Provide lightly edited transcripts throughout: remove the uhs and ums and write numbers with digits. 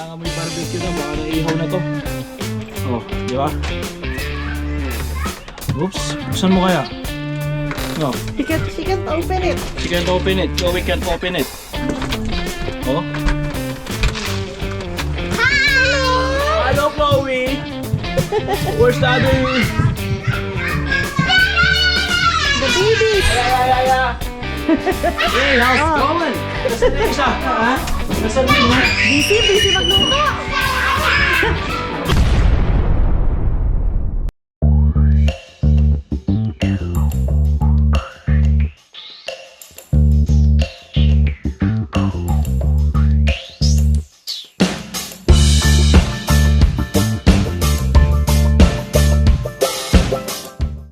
Nangangamoy barbecue na, baka naihaw na to. Oh, di ba? Oops, buksan mo kaya? Oh. She can't open it. She can't open it. Chloe can't open it. Oh. Hello, Chloe. Where's the other? The babies. Yeah. Hey, how's it going? Nasaan na isa? Ha? Nasaan na yun? Busy magluto.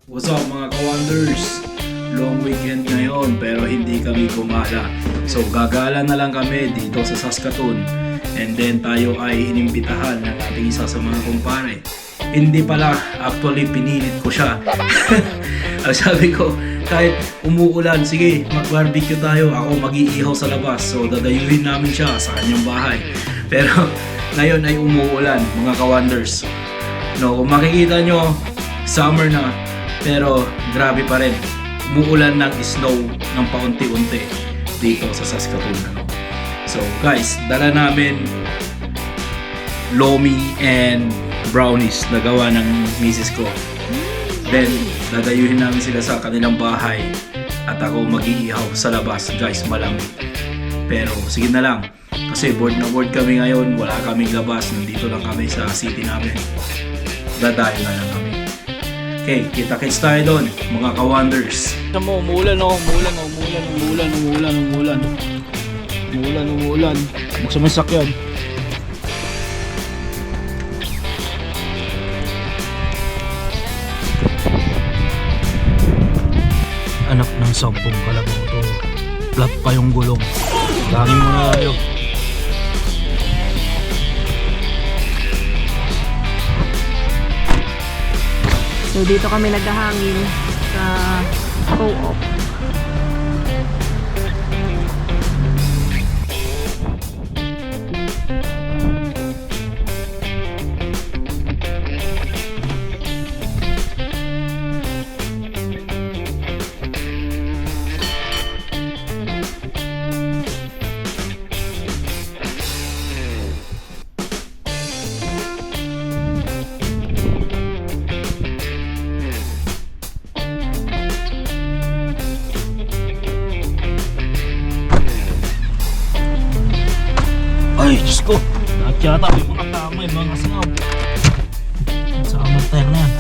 What's up mga ka-wonders? Long weekend ngayon pero hindi kami gumala. So gagala na lang kami dito sa Saskatoon. And then tayo ay inimbitahan ng ating isa sa mga kumpare. Hindi pala, actually pinilit ko siya. Ang sabi ko, kahit umuulan, sige mag-barbecue tayo. Ako mag-iihaw sa labas. So dadayuhin namin siya sa kanyang bahay. Pero ngayon ay umuulan mga ka-wonders. No, kung makikita nyo, summer na. Pero grabe pa rin. Umuulan ng snow ng paunti-unti dito sa Saskatoon. So guys, dala namin lomi and brownies na gawa ng misis ko. Then, dadayuhin namin sila sa kanilang bahay at ako mag-iihaw sa labas. Guys, malamig. Pero sige na lang. Kasi bored na bored kami ngayon. Wala kaming labas. Nandito lang kami sa city namin. Dadayo na lang kami. Okay, kita-kits tayo doon, mga ka-wonders. Umuulan. Buksan mo yung sakyan. Anak ng 10 kalabaw to. Flat pa yung gulong. Dangin mo na tayo. So dito kami naghahangin sa co-op. Ay, Diyos ko! Lahat yata may mga tama, may mga singaw. Sa amang tayo na yan.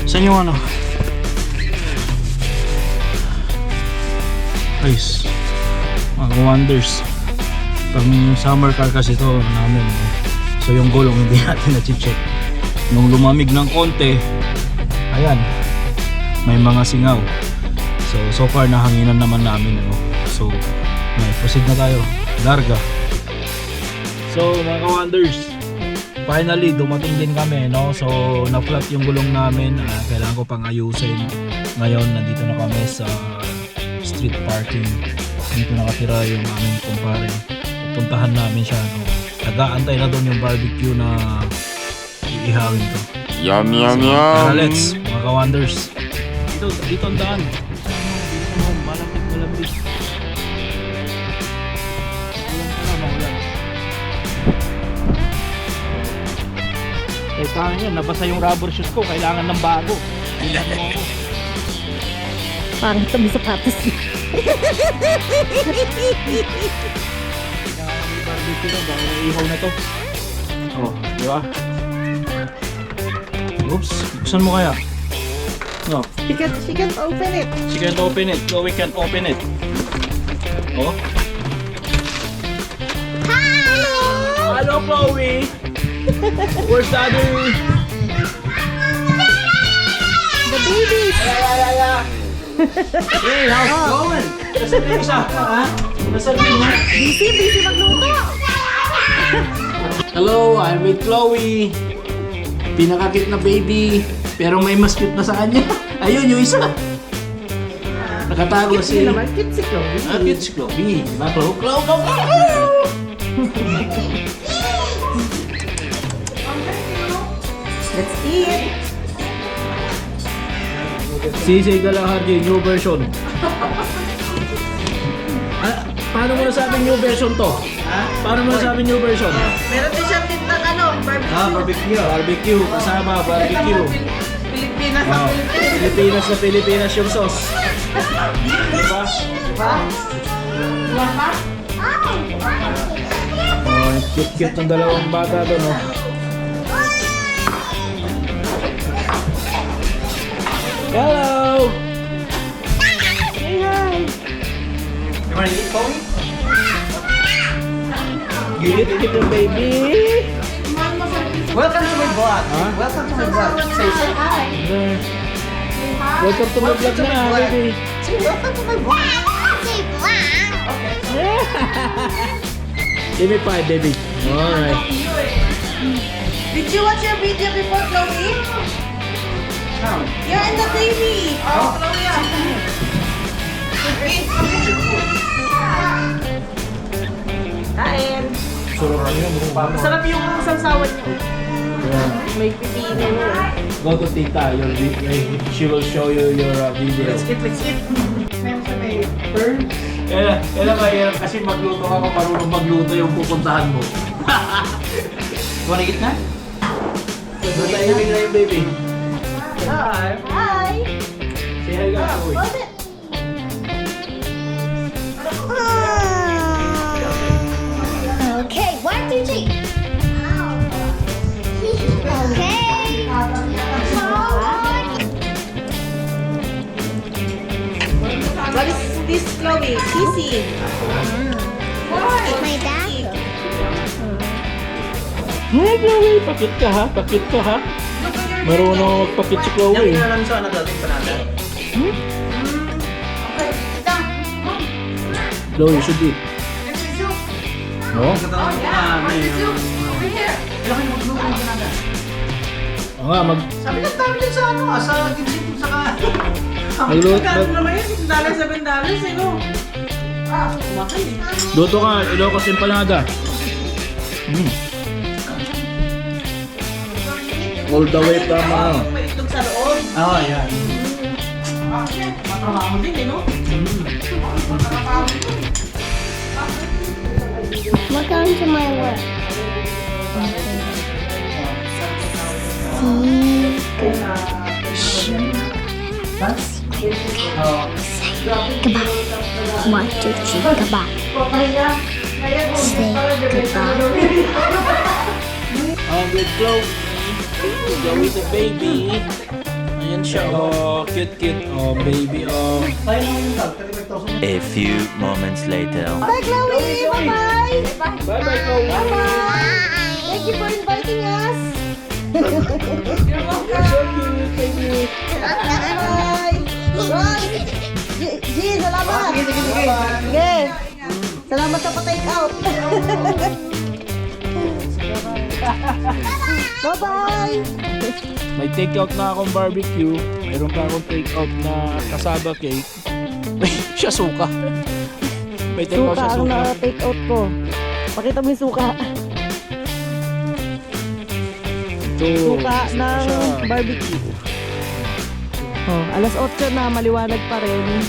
Saan yung ano? Guys, mga wonders. Pang summer car kasi ito namin. So yung gulong hindi natin na-check. Nung lumamig ng konti, ayan, may mga singaw. So far nahanginan naman namin. So, may proceed na tayo. Larga. So mga ka-wonders, finally dumating din kami, no? So na-flat yung gulong namin. Kailangan ko pang ayusin. Ngayon nandito na kami sa street parking. Dito nakatira yung aming kumpare. Pupuntahan namin siya, no? Nag-aantay na doon yung barbecue na iihawin ko. Yummy. Tara, let's, mga ka-wonders. Dito ang daan. Dito malapit. Eh parang yan, nabasa yung rubber shoes ko, kailangan ng bago. Bilang mo ako. Parang tabi sapatos. May barbecue na, baka naihaw na to. Oh, di ba? Oops, buksan mo kaya? No. She can't open it. She can't open it. Chloe can't open it. Oh. Hello, Chloe. Where's the other? The babies. Yeah. Hey, how's it going? Nasaan na isa? Ha? Nasaan na yun? Busy magluto. Hello, I'm with Chloe. Pinakakit na baby. Pero may mas cute na sa kanya. Ayun, yung isa. Nakatago si... Naman, cute si Chloe. Cute si Chloe. Diba, Chloe? Let's eat. Sisig Galahad new version. Paano mo nasabing new version to? Paano mo nasabing new version? Meron din siyang tintang barbecue. Barbecue. Barbecue. Kasama barbecue. Pilipinas Wow. Pilipinas na Pilipinas yung sauce. Diba? Oh, cute-cute ng dalawang bata doon, no? Hello! Say hi. You want to eat, Chloe? Cute baby! Welcome to my vlog. Huh? Welcome to my vlog. Say hi. Welcome to my vlog na, baby. Say welcome to my vlog. Give me 5, baby. Alright. Did you watch your video before, Chloe? No. You're in the TV. Oh, Chloe. Kain. Masarap yung sawsawan niyo. Yeah. May pipino. Go to Tita. She will show you your video. Let's eat, let's eat. Turn. Kailan mahirap kasi magluto ka kung marunong magluto yung pupuntahan mo. Want to eat na? Matahimik na yung baby. Hi. Hi. Say hi ka, Chloe. Hold it. Okay, 1, 2, 3. Okay. What is this, Chloe? Sisig. My dad. Hi, Chloe. Pakit ka ha. Pakit ka ha. Marunong magpakit si Yung Chloe. inalam sa anak natin pa natin. Chloe, you should eat. No? Katanong ko na may... Kailan kayo magluto ng Canada? Oo nga, Sabi ng dami din sa ano, sa gimsip saka... magluto. naman yun? $7, no? Luto ka, Ilocos Empanada. All the way from May itlog sa loob. Oh, yan. Matrabaho din, no? Welcome to my work. Kebab. 1, 2, 3, kebab. Say kebab. with Chloe. Chloe the baby. Ayan siya. Oh, cute. Oh, baby. Oh. A few moments later. Bye, Chloe! Bye-bye! Bye-bye, Chloe. Thank you for inviting us! You're so cute. Thank you. Bye! Bye! G, salamat! Sige! Salamat sa pa-take out! Bye-bye! May take out na akong barbecue. Meron pa akong take out na kasaba cake. Siya suka. May take out Suka siya ang suka. na-take out ko. Pakita mo yung suka. Ito. Suka ng siya. barbecue. Oh, alas 8 na, maliwanag pa rin.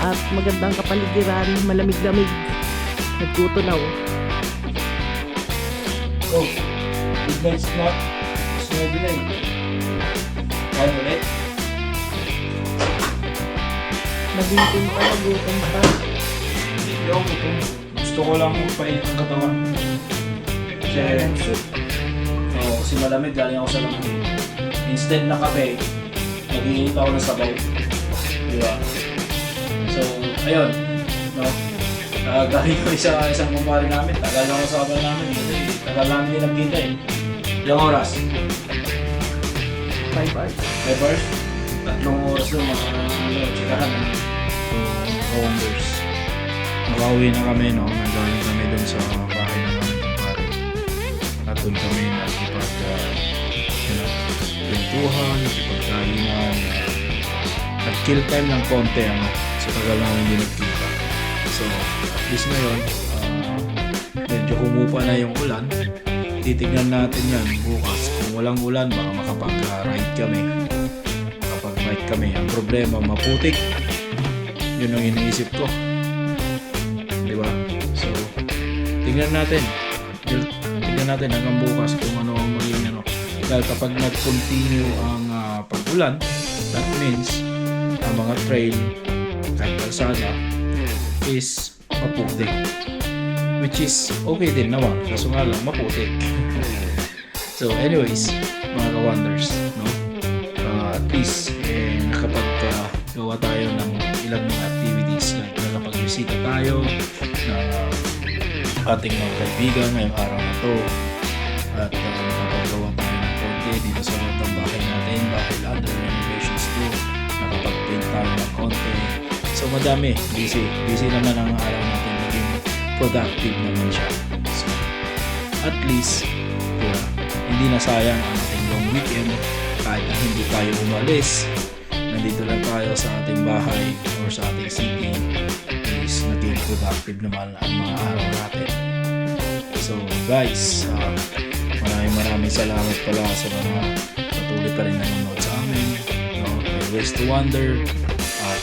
At magandang kapaligiran, malamig-lamig. Nagtutunaw. Oh, midnight snack. Snow delay. Kaya ulit. Nabitin pa, nagutom pa. Hindi ako gutom. Gusto ko lang painit ang katawan. Kasi malamig, galing ako sa lamig. Instead na kape, nag-iinit ako ng sabaw. Diba? So, ayun. No? Galing ko isang kumpare namin. Tagal na ako sa kapal namin. Kasi tagal namin din nagkita eh. Ilang oras? 5 hours. 5 hours? 3 oras lang mga tsikahan na. So, Wonders. Nakauwi na kami, no? Nagaling kami doon sa bahay ng aming kumpare. At doon kami kwentuhan, nakipagkainan. Nag-kill time ng konti, ano? So, tagal namin hindi nagkita. So, at least ngayon, humupa na yung ulan, titignan natin yan bukas. Kung walang ulan, baka makapag-ride kami. Makapag-bike kami. Ang problema, maputik. Yun ang iniisip ko. Diba? So, tingnan natin. Tingnan natin hanggang bukas kung ano ang maging ano. Dahil kapag nag-continue ang pag-ulan, that means ang mga trail kahit kalsada is maputik. Which is okay din naman. Kaso nga lang, maputik. So anyways, mga ka-wonders, no? At least, nakapag-gawa tayo ng ilang mga activities. Like nakapag-visita tayo ng ating mga kaibigan ngayong araw na to. At nakapag-gawa tayo ng konti dito sa loob ng bahay natin dahil under renovations too. Nakapag-paint tayo ng konti. So madami, busy naman ang araw natin, naging productive naman siya. So at least hindi na sayang ang ating long weekend kahit na hindi tayo umalis, nandito lang tayo sa ating bahay or sa ating city, is naging productive naman ang mga araw natin. So guys, maraming salamat pala sa mga patuloy pa rin nanonood sa amin, no? May Ways to Wonder at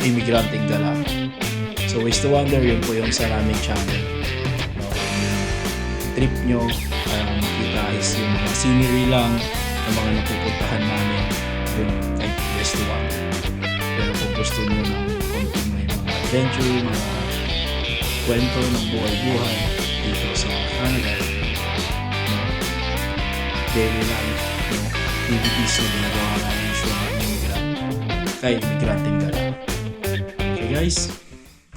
Immigranteng Gala. So Ways to Wonder, yun po yung sa aming channel, no? Yung trip nyo makita is yung mga scenery lang ng mga napupuntahan namin, yun kay Ways to Wonder. Pero kung gusto nyo ng konting may mga adventure, mga kwento ng buhay-buhay dito sa Canada, no? Daily life, no? activities na ginagawa namin sa mga immigrant kay Immigranteng Gala. Okay guys,